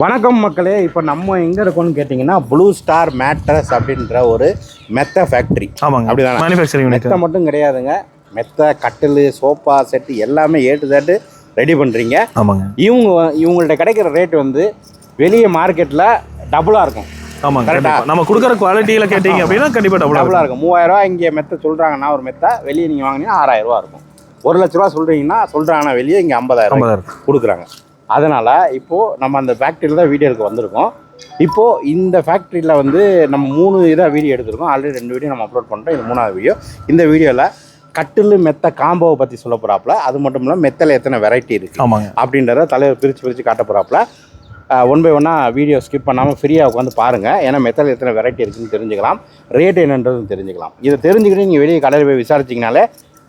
வணக்கம் மக்களே. இப்போ நம்ம எங்கே இருக்கோம்னு கேட்டிங்கன்னா ப்ளூ ஸ்டார் மேட்ரஸ் அப்படின்ற ஒரு மெத்த ஃபேக்ட்ரி. ஆமாங்க, அப்படிதான். மேனுஃபேக்சரிங் மெத்த மட்டும் கிடையாதுங்க, மெத்த கட்டில் சோஃபா செட்டு எல்லாமே ஏ டு Z ரெடி பண்ணுறீங்க. ஆமாங்க. இவங்கள்ட்ட கிடைக்கிற ரேட் வந்து வெளியே மார்க்கெட்டில் டபுளாக இருக்கும். ஆமாங்க, கரெக்டாக நம்ம கொடுக்குற குவாலிட்டியில் கேட்டிங்க அப்படின்னா கண்டிப்பாக டபுளாக இருக்கும். 3000 இங்கே மெத்த சொல்கிறாங்கன்னா ஒரு மெத்த வெளியே நீங்கள் வாங்கினீங்கன்னா 6000 இருக்கும். 1 லட்ச ரூபா சொல்கிறாங்கன்னா வெளியே இங்கே 50,000 கொடுக்குறாங்க. அதனால் இப்போது நம்ம அந்த ஃபேக்ட்ரியில் தான் வீடியோ எடுக்க வந்திருக்கோம். இப்போது இந்த ஃபேக்ட்ரியில் வந்து நம்ம 3 இதாக வீடியோ எடுத்திருக்கோம். ஆல்ரெடி 2 வீடியோ நம்ம அப்லோட் பண்ணுறோம். இது 3வது வீடியோ. இந்த வீடியோவில் கட்டில் மெத்த காம்போவை பற்றி சொல்ல போகிறாப்புல, அது மட்டும் இல்லாமல் மெத்தில் எத்தனை வெரைட்டி இருக்குது அப்படின்றத தலைவர் பிரித்து காட்ட போகிறாப்புல. 1 by 1 வீடியோ ஸ்கிப் பண்ணாமல் ஃப்ரீயாக உட்காந்து பாருங்கள். ஏன்னா மெத்தில் எத்தனை வெரைட்டி இருக்குதுன்னு தெரிஞ்சுக்கலாம், ரேட் என்னன்றதும் தெரிஞ்சுக்கலாம். இதை தெரிஞ்சுக்கிட்டு நீங்கள் வெளியே கடையில் போய் விசாரிச்சிங்கனாலே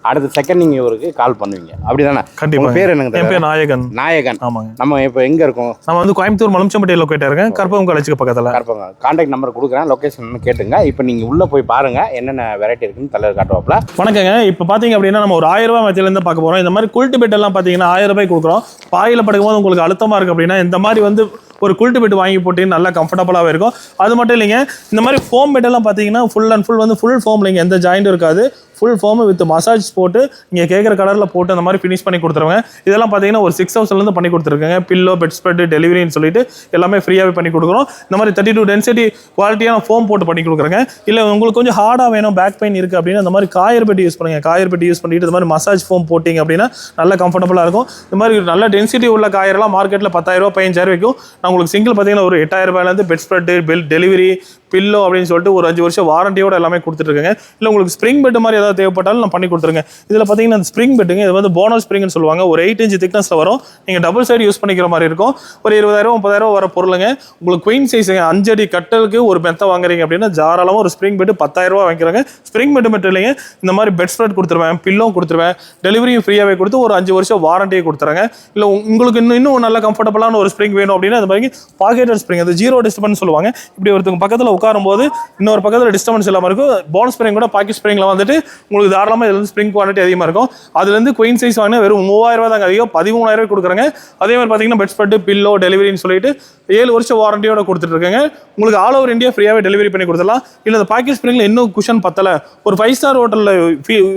அடுத்த செகண்ட் நீங்கள் இவருக்கு கால் பண்ணுவீங்க. அப்படி தானே? கண்டிப்பாக. பேர் என்னங்க? என் பேர் நாயகன். நாயகன். ஆமாங்க. நம்ம இப்போ எங்கே இருக்கோம்? நம்ம வந்து கோயம்புத்தூர் மலம்சம்பட்டி லொக்கேட்டாக இருக்கேன், கற்பகம் காலேஜுக்கு பக்கத்தில். கற்பகம். கான்டாக்ட் நம்பர் கொடுக்குறேன், லொக்கேஷன் கேட்டுங்க. இப்போ நீங்கள் உள்ளே போய் பாருங்கள் என்னென்ன வெரைட்டி இருக்குன்னு தலைவர் காட்டுவாப்பில். வணக்கங்க. இப்போ பார்த்தீங்க அப்படின்னா நம்ம ஒரு 1000 ரூபாய் மத்தியிலேருந்து பார்க்க போகிறோம். இந்த மாதிரி குல்ட்டு பெட் எல்லாம் பார்த்தீங்கன்னா 1000 ரூபாய் கொடுக்குறோம். பாயில் படுக்கும்போது உங்களுக்கு அழுத்தமாக இருக்குது அப்படின்னா இந்த மாதிரி வந்து ஒரு குல்ட்டு பெட் வாங்கி போட்டு நல்லா கம்ஃபர்டபுளாகவே இருக்கும். அது மட்டும் இல்லைங்க, இந்த மாதிரி ஃபோம் பெட்டெல்லாம் பார்த்தீங்கன்னா ஃபுல் அண்ட் ஃபுல் வந்து ஃபுல் ஃபோம் இல்லைங்க, எந்த ஜாயிண்ட்டும் இருக்காது. ஃபுல் ஃபோமு வித் மசாஜ் போட்டு நீங்கள் கேட்குற கலரில் போட்டு அந்த மாதிரி ஃபினிஷ் பண்ணி கொடுத்துருவாங்க. இதெல்லாம் பார்த்தீங்கன்னா ஒரு 6000 பண்ணி கொடுத்துருக்காங்க. பில்லோ, பெட் ஸ்ப்ரெட், டெலிவரின்னு சொல்லிட்டு எல்லாமே ஃப்ரீயாகவே பண்ணி கொடுக்குறோம். இந்த மாதிரி 32 டென்சிட்டி குவாலிட்டியான ஃபோம் போட்டு பண்ணி கொடுக்குறாங்க. இல்லை உங்களுக்கு கொஞ்சம் ஹார்டாக வேணும், பேக் பெயின் இருக்குது அப்படின்னா இந்த மாதிரி காயர் பெட் யூஸ் பண்ணுங்கள். காயர் பெட் யூஸ் பண்ணிட்டு இந்த மாதிரி மசாஜ் ஃபோம் போட்டிங்க அப்படின்னா நல்லா கம்ஃபர்டபுளாக இருக்கும். இந்த மாதிரி நல்ல டென்சிட்டி உள்ள காயரெல்லாம் மார்க்கெட்டில் 10,000 ரூபா 15,000 வைக்கும். நான் உங்களுக்கு சிங்கிள் பார்த்தீங்கன்னா ஒரு 8000 ரூபாயிலேருந்து பெட் ஸ்ப்ரெட், டெலிவரி, பில்லோ அப்படின்னு சொல்லிட்டு ஒரு 5 வருஷம் வாரண்டியோட எல்லாமே கொடுத்துருக்காங்க. இல்லை உங்களுக்கு ஸ்ப்ரிங் பெட் மாதிரி ஏதாவது தேவைப்பட்டாலும் நான் பண்ணி கொடுத்துருங்க. இதில் பார்த்தீங்கன்னா இந்த ஸ்ப்ரிங் பெட்டுங்க, இது வந்து போனஸ் ஸ்ப்ரிங்னு சொல்லுவாங்க. ஒரு 8 inch திக்னஸில் வரும். நீங்கள் டபுள் சைடு யூஸ் பண்ணிக்கிற மாதிரி இருக்கும். ஒரு 20,000 30,000 வர பொருளுங்க. உங்களுக்கு குயின் சைஸுங்க 5 அடி கட்டலுக்கு ஒரு மெத்த வாங்குறீங்க அப்படின்னா தாராளமாக ஒரு ஸ்ப்ரிங் பெட் 10,000 ரூபா வாங்கிக்கிறாங்க. ஸ்ப்ரிங் பெட் மட்டும் இல்லைங்க, இந்த மாதிரி பெட் ஸ்ப்ரெட் கொடுத்துருவேன், பில்லோ கொடுத்துருவேன், டெலிவரியும் ஃப்ரீயாகவே கொடுத்து ஒரு 5 வருஷம் வாரண்டியை கொடுத்துறாங்க. இல்லை உங்களுக்கு இன்னும் நல்ல கம்ஃபர்டபுளான ஒரு ஸ்ப்ரிங் வேணும் அப்படின்னா அது மாதிரி பாக்கெட்டட் ஸ்ப்ரிங், அது 0 டிஸ்டர்பன்ஸ் சொல்லுவாங்க. இப்படி ஒருத்தவங்க பக்கத்தில் உட்காரும் போது இன்னொரு பக்கத்தில் டிஸ்டர்பன்ஸ் இல்லாமல் இருக்கும். போனஸ் ஸ்ப்ரிங் கூட பாக்கெட் ஸ்ப்ரிங்கில் வந்துட்டு உங்களுக்கு தாராளமாக இதில் வந்து ஸ்ப்ரிங் குவாலிட்டி அதிகமாக இருக்கும். அதுலேருந்து குயின் சைஸ் வாங்கினா வெறும் 3000 ரூபா தாங்க, அதிகம் 13,000 ரூபாய் கொடுக்குறாங்க. அதே மாதிரி பார்த்தீங்கன்னா பெட் ஸ்ப்ரெட், பில்லோ, டெலிவரின்னு சொல்லிட்டு 7 வருஷம் வாரண்டியோட கொடுத்துட்டு இருக்காங்க. உங்களுக்கு ஆல் ஓவர் இந்தியா ஃப்ரீயாகவே டெலிவரி பண்ணி கொடுத்துடலாம். இல்லை இந்த பாக்கெட் ஸ்ப்ரிங்கில் இன்னும் குஷன் பத்தலை, ஒரு 5 ஸ்டார் ஹோட்டலில்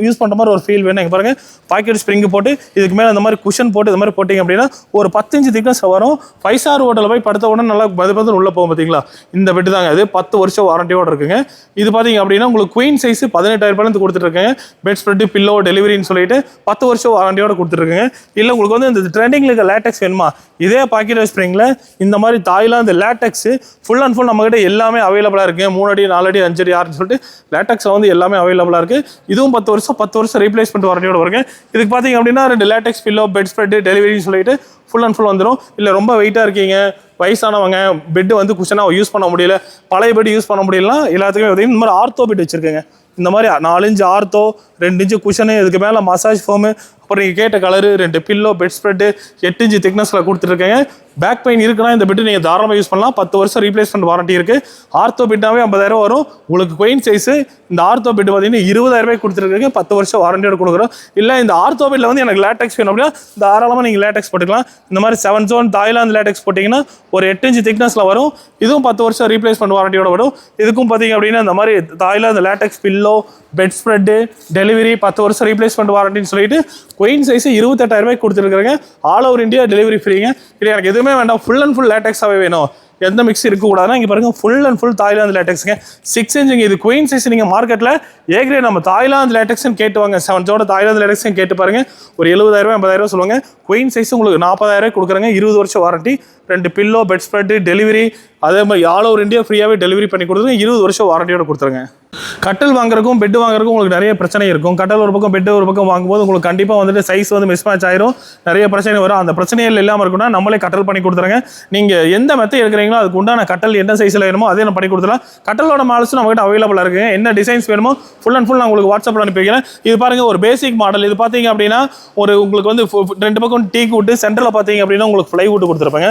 யூஸ் பண்ணுற மாதிரி ஒரு ஃபீல் வேணும். பாருங்க, பாக்கெட் ஸ்ப்ரிங் போட்டு இதுக்கு மேலே இந்த மாதிரி குஷன் போட்டு இது மாதிரி போட்டிங்க அப்படின்னா ஒரு 10 inch திக்னஸ் வரும். 5 ஸ்டார் ஹோட்டலில் போய் படுத்த உடனே நல்லா பது உள்ள போகும். பார்த்தீங்களா, இந்த பெட்டு தாங்க அது 10 வருஷம் வாரண்டியோட இருக்குங்க. இது பார்த்தீங்க அப்படின்னா உங்களுக்கு குயின் சைஸ் 18,000 ரூபாயிலேருந்து கொடுத்துருக்காங்க. பெட் ஸ்ப்ரெட், பில்லோ, டெலிவரின்னு சொல்லிட்டு 10 வருஷம் வாரண்டியோட கொடுத்துருக்காங்க. இல்லை உங்களுக்கு வந்து இந்த ட்ரெண்டிங்கில் இருக்க லேட்டெக்ஸ் வேணுமா, இதே பாக்கெட் ஸ்ப்ரிங்கில் இந்த மாதிரி Thailand LaTeX full and full நம்மகிட்ட எல்லாமே அவைலபிளாக இருக்குது. 3 அடி 4 அடி 5 அடி 6 சொல்லிட்டு லேட்டெக்ஸில் வந்து எல்லாமே அவைலபிளாக இருக்குது. இதுவும் 10 வருஷம் ரீப்ளேஸ்மெண்ட் வாரண்டியோட வருங்க. இதுக்கு பார்த்தீங்க அப்படின்னா 2 லேட்டெக்ஸ் பில்லோ, பெட் ஸ்ப்ரெட், டெலிவரின்னு சொல்லிட்டு ஃபுல் அண்ட் ஃபுல் வந்துடும். இல்லை ரொம்ப வெயிட்டாக இருக்கீங்க, வயசானவங்க, பெட்டு வந்து குஷனாக யூஸ் பண்ண முடியல, பழைய பெட் யூஸ் பண்ண முடியலனா எல்லாத்துக்குமே பார்த்தீங்கன்னா இந்த மாதிரி ஆர்த்தோ பெட் வச்சுருக்கேங்க. இந்த மாதிரி 4 inch ஆர்த்தோ, 2 inch குஷனு, இதுக்கு மேலே மசாஜ் ஃபோமு, அப்புறம் நீங்கள் கேட்ட colour, 2 pillow, bed spread 8 inch திக்னஸில் கொடுத்துருக்கேங்க. பேக் பெயின் இருக்குன்னா இந்த பெட்டு நீங்கள் தாராளமாக யூஸ் பண்ணலாம். 10 வருஷம் ரீப்ளேஸ்மெண்ட் வாரண்டி இருக்குது. ஆர்த்தோ பெட்டாவே 50,000 வரும். உங்களுக்கு குயின் சைஸு இந்த ஆர்த்தோ பெட்டு பார்த்தீங்கன்னா 20,000 ரூபாய் கொடுத்துருக்கீங்க. 10 வருஷம் வாரண்டியோட கொடுக்குறோம். இல்லை இந்த ஆர்த்தோ பெட்டில் வந்து எனக்கு லேட்டெக்ஸ் வேணும் அப்படின்னா தாராளமாக நீங்கள் லேட்டெக்ஸ் போட்டுக்கலாம். இந்த மாதிரி 7 zone தாய்லாந்து லேட்டெக்ஸ் போட்டிங்கன்னா ஒரு 8 inch திக்னஸில் வரும். இதுவும் 10 வருஷம் ரீப்ளேஸ்மெண்ட் வாரண்டியோட வரும். இதுக்கும் பார்த்தீங்க அப்படின்னா இந்த மாதிரி Thailand latex pillow, bed spread, delivery 10 வருஷம் ரீப்ளேஸ்மெண்ட் வாரண்டின்னு சொல்லிட்டு குயின் சைஸ் 28,000 ரூபாய் கொடுத்துருக்காங்க. ஆல் ஓவர் இந்தியா டெலிவரி ஃப்ரீங்க. இல்லை எனக்கு எதுவுமே வேண்டாம், ஃபுல் அண்ட் ஃபுல் லேட்டெக்ஸாகவே வேணும், எந்த மிக்ஸ் இருக்கக்கூடாதுன்னா இங்கே பாருங்கள், ஃபுல் அண்ட் ஃபுல் தாய்லாந்து லேட்டெக்ஸுங்க. 6 inch இது குயின் சைஸ். நீங்கள் மார்க்கெட்டில் கிரேட் நம்ம தாய்லாந்து லேட்டெக்ஸ்னு கேட்டுவாங்க, 7 zone தாய்லாந்து லேட்டெக்ஸ்னு கேட்டு பாருங்கள். ஒரு 70,000 ரூபாய் 80,000 ரூபாய் சொல்லுவாங்க. குயின் சைஸ் உங்களுக்கு 40,000 ரூபாய் கொடுக்குறாங்க. 20 வருஷம் warranty, 2 pillow, bedspread, delivery, அதே மாதிரி ஆல் ஓவர் இந்தியா ஃப்ரீயாகவே டெலிவரி பண்ணி கொடுத்துருங்க. 20 வருஷம் வாரண்டியோட கொடுத்துருங்க. கட்டில் வாங்குறதுக்கும் பெட்டு வாங்குறதுக்கும் உங்களுக்கு நிறைய பிரச்சனை இருக்கும். கட்டில் ஒரு பக்கம், பெட்டு ஒரு பக்கம் வாங்கும்போது உங்களுக்கு கண்டிப்பாக வந்துட்டு சைஸ் வந்து மிஸ் மேட்ச் ஆயிரும், நிறைய பிரச்சனை வரும். அந்த பிரச்சனைகள் இல்லாமல் இருக்குன்னா நம்மளே கட்டல் பண்ணி கொடுத்துருங்க. நீங்கள் எந்த மெத்தை எடுக்கிறீங்களோ அதுக்கு உண்டான கட்டல் என்ன சைஸில் வேணுமோ அதே நான் பண்ணி கொடுத்துலாம். கட்டலோட மாடல்ஸ் நம்மகிட்ட அவைலபிளாக இருக்குங்க. என்ன டிசைன்ஸ் வேணுமோ ஃபுல் அண்ட் ஃபுல் நான் உங்களுக்கு வாட்ஸ்அப்பில் அனுப்பி வைக்கிறேன். இது பாருங்கள், ஒரு பேசிக் மாடல். இது பார்த்தீங்க அப்படின்னா ஒரு உங்களுக்கு வந்து 2 பக்கம் டீக் விட்டு சென்டரில் பார்த்தீங்க அப்படின்னா உங்களுக்கு ஃப்ளைவுட் கொடுத்துருப்பாங்க.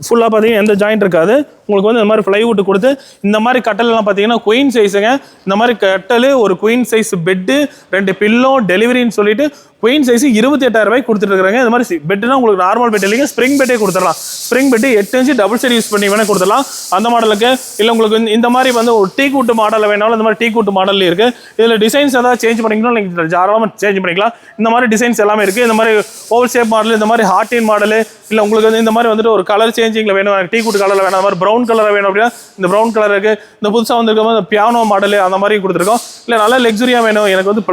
ஃபுல்லாக பார்த்தீங்கன்னா எந்த ஜாயிண்ட் இருக்காது. உங்களுக்கு வந்து இந்த மாதிரி ஃப்ளைவுட் கொடுத்து இந்த மாதிரி கட்டல்லாம் பார்த்தீங்கன்னா குயின் சைஸுங்க. இந்த மாதிரி கட்டல், ஒரு குயின் சைஸ் பெட்டு, 2 பில்லோ, டெலிவரின்னு சொல்லிட்டு குயின் சைஸ் 28,000 ரூபாய்க்கு கொடுத்துட்டு இருக்காங்க. இந்த மாதிரி பெட்னா உங்களுக்கு நார்மல் பெட் இல்லைங்க, ஸ்ப்ரிங் பெட்டே கொடுத்துடலாம். Spring bed 8 inch double side use பண்ணி வேணா கொடுத்துடலாம் அந்த மாடலுக்கு. இல்லை உங்களுக்கு இந்த மாதிரி வந்து ஒரு டீ கூட்டு மாடலில் வேணாலும் இந்த மாதிரி டீ கூட்டு மாடல் இருக்கு. இதில் டிசைன்ஸ் ஏதாவது சேஞ்ச் பண்ணிக்கணும், நீங்கள் தாராளமாக சேஞ்ச் பண்ணிக்கலாம். இந்த மாதிரி டிசைன்ஸ் எல்லாமே இருக்கு. இந்த மாதிரி ஓவல் ஷேப் மாடல், இந்த மாதிரி ஹார்டின் மாடல், இல்லை உங்களுக்கு வந்து இந்த மாதிரி வந்துட்டு ஒரு கலர் சேஞ்சிங்ல வேணும், டீ கூட்டு கலரில் வேணும், அந்த மாதிரி ப்ரௌன் கலர் வேணும் அப்படின்னா இந்த ப்ரௌன் கலர் இருக்கு. இந்த புதுசாக வந்திருக்க மாதிரி பியானோ மாடல் அந்த மாதிரி கொடுத்துருக்கோம். இல்லை நல்ல லக்ஸுரியா வேணும், எனக்கு வந்து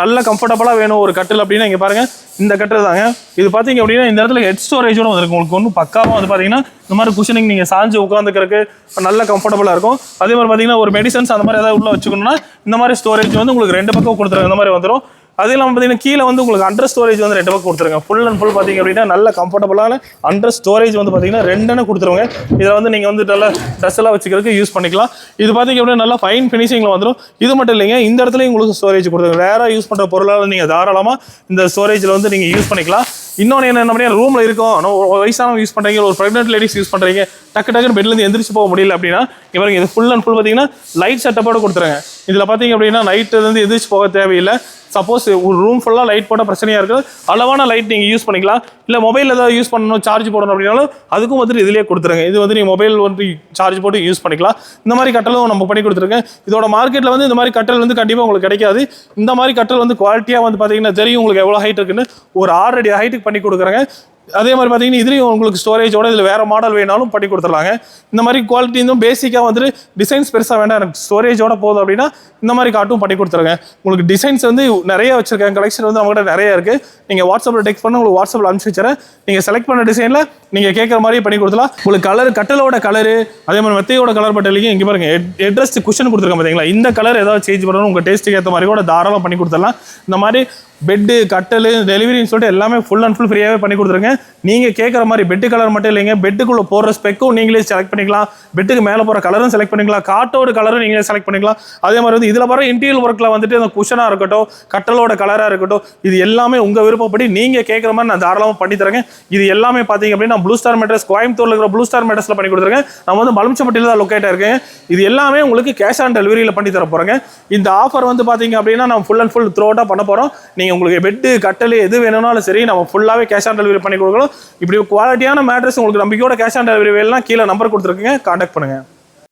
நல்ல கம்ஃபர்டபுளாக வேணும் ஒரு கட்டில் அப்படின்னா இங்கே பாருங்க இந்த கட்டில் தாங்க. இது பார்த்தீங்க அப்படின்னா இந்த இடத்துல ஹெட் ஸ்டோரேஜோட வந்துருக்கு. உங்களுக்கு ஒன்றும் பக்காவாக வந்து பார்த்தீங்கன்னா இந்த மாதிரி குஷனிங் நீங்கள் சாஞ்சு உட்காந்துக்கிறதுக்கு நல்ல கம்ஃபர்டபுளாக இருக்கும். அதே மாதிரி பார்த்தீங்கன்னா ஒரு மெடிசன்ஸ் அந்த மாதிரி ஏதாவது உள்ள வச்சுக்கணும்னா இந்த மாதிரி ஸ்டோரேஜ் வந்து உங்களுக்கு 2 பக்கம் கொடுத்துருங்க. இந்த மாதிரி வந்துடும். அது இல்லாமல் பார்த்தீங்கன்னா கீழே வந்து உங்களுக்கு அண்டர் ஸ்டோரேஜ் வந்து 2 பக்கம் கொடுத்துருங்க. ஃபுல் அண்ட் ஃபுல் பார்த்தீங்க அப்படின்னா நல்ல கம்ஃபர்டபுளான அண்டர் ஸ்டோரேஜ் வந்து பார்த்தீங்கன்னா 2 கொடுத்துருவாங்க. இதில் வந்து நீங்கள் வந்து நல்ல ட்ரெஸ் எல்லாம் வச்சுக்கிறதுக்கு யூஸ் பண்ணிக்கலாம். இது பார்த்தீங்க அப்படின்னா நல்லா ஃபைன் ஃபினிஷிங்கில் வந்துடும். இது மட்டும் இல்லைங்க, இந்த இடத்துலையும் உங்களுக்கு ஸ்டோரேஜ் கொடுத்துருங்க. ரேராக யூஸ் பண்ணுற பொருளால் நீங்கள் தாராளமாக இந்த ஸ்டோரேஜில் வந்து நீங்கள் யூஸ் பண்ணிக்கலாம். இன்னொன்று என்ன பண்ணி ரூமில் இருக்கும், வயசானவங்க யூஸ் பண்ணுறீங்க, ஒரு ப்ரெக்னென்ட் லேடிஸ் யூஸ் பண்ணுறீங்க, டக்குன்னு பெட்லேருந்து எந்திரிச்சு போக முடியல அப்படின்னா இவங்க இது ஃபுல் அண்ட் ஃபுல் பார்த்தீங்கன்னா லைட் செட்டப்போடு கொடுத்துருங்க. இதில் பார்த்தீங்க அப்படின்னா நைட்டுலேருந்து எந்திரிச்சு போக தேவையில்லை. சப்போஸ் ஒரு ரூம் ஃபுல்லாக லைட் போட்டால் பிரச்சனையாக இருக்குது, அளவான லைட் நீங்கள் யூஸ் பண்ணிக்கலாம். இல்லை மொபைல் ஏதாவது யூஸ் பண்ணணும், சார்ஜ் போடணும் அப்படின்னாலும் அதுக்கும் வந்துட்டு இதிலே கொடுத்துருங்க. இது வந்து நீங்கள் மொபைல் வந்து சார்ஜ் போட்டு யூஸ் பண்ணிக்கலாம். இந்த மாதிரி கட்டலும் நம்ம பண்ணி கொடுத்துருக்கேன். இதோட மார்க்கெட்டில் வந்து இந்த மாதிரி கட்டல் வந்து கண்டிப்பாக உங்களுக்கு கிடைக்காது. இந்த மாதிரி கட்டல் வந்து குவாலிட்டியாக வந்து பார்த்தீங்கன்னா தெரியும் உங்களுக்கு எவ்வளோ ஹைட் இருக்குன்னு. ஒரு 6 அடி ஹைட்டுக்கு பண்ணி கொடுக்குறாங்க. அதே மாதிரி பார்த்தீங்கன்னா இதுலேயும் உங்களுக்கு ஸ்டோரேஜோட இதில் வேறு மாடல் வேணாலும் பண்ணி கொடுத்துடலாங்க. இந்த மாதிரி குவாலிட்டி இருந்தும் பேசிக்காக வந்துட்டு டிசைன்ஸ் பெருசாக வேண்டாம், எனக்கு ஸ்டோரேஜோட போதும் அப்படின்னா இந்த மாதிரி காட்டும் பண்ணி கொடுத்துருங்க. உங்களுக்கு டிசைன்ஸ் வந்து நிறைய வச்சிருக்கேன், கலெக்ஷன் வந்து நம்மகிட்ட நிறைய இருக்குது. நீங்கள் வாட்ஸ்அப்பில் டெக்ஸ்ட் பண்ண உங்களுக்கு வாட்ஸ்அப்பில் அனுப்பிச்சு வச்சுறேன். நீங்கள் செலக்ட் பண்ண டிசைனில் நீங்கள் கேட்குற மாதிரி பண்ணி கொடுத்துலாம். உங்களுக்கு கலர் கட்டலோட கலரு அதே மாதிரி மெத்தையோட கலர் மட்டும் இல்லைங்க. இங்கே பாருங்க ஹெட்ரெஸ்ட் குஷன் கொடுத்துருக்கேன் பார்த்தீங்களா, இந்த கலர் ஏதாவது சேஞ்ச் பண்ணணும் உங்கள் டேஸ்ட்டுக்கு ஏற்ற மாதிரி கூட தாராளமாக பண்ணி கொடுத்துடலாம். இந்த மாதிரி பெட்டு கட்டல் டெலிவரின்னு சொல்லிட்டு எல்லாமே ஃபுல் அண்ட் ஃபுல் ஃப்ரீயாகவே பண்ணி கொடுத்துருங்க. நீங்கள் கேட்குற மாதிரி பெட்டு கலர் மட்டும் இல்லைங்க, பெட்டுக்குள்ளே போடுற ஸ்பெக்கும் நீங்களே செலக்ட் பண்ணிக்கலாம், பெட்டுக்கு மேலே போகிற கலரும் செலக்ட் பண்ணிக்கலாம், காட்டோட கலரும் நீங்களே செலக்ட் பண்ணிக்கலாம். அதே மாதிரி வந்து இதில் வர இன்டீரியல் ஒர்க்கில் வந்துட்டு அந்த குஷனாக இருக்கட்டும், கட்டலோட கலராக இருக்கட்டும், இது எல்லாமே உங்கள் விருப்பப்படி நீங்கள் கேட்குற மாதிரி நான் தாராளமாக பண்ணி தரேங்க. இது எல்லாமே பார்த்தீங்க அப்படின்னா ப்ளூ ஸ்டார் மேட்ரஸ், கோயம்புத்தூரில் இருக்கிற ப்ளூ ஸ்டார் மேட்ரஸில் பண்ணி கொடுத்துருங்க. நம்ம வந்து மலுமிச்சம்பட்டியில் தான் லொக்கேட்டாக இருக்கேன். இது எல்லாமே உங்களுக்கு கேஷ் ஆன் டெலிவரியில் பண்ணி தர போகிறேங்க. இந்த ஆஃபர் வந்து பார்த்தீங்க அப்படின்னா நம்ம ஃபுல் அண்ட் ஃபுல் த்ரோ அவுட்டாக பண்ண போகிறோம். நீங்கள் உங்களுக்கு பெட்டு கட்டல் எது வேணும்னாலும் சரி நம்ம ஃபுல்லாகவே கேஷ் ஆன் டெலிவரி பண்ணி கொடுக்கலாம். இப்படி குவாலிட்டியான மேட்ரஸ் உங்களுக்கு நம்பிக்கையோட கேஷ் ஆன் டெலிவரி வேணும்னா கீழே நம்பர் கொடுத்துருக்குங்க, கான்டாக்ட் பண்ணுங்கள்.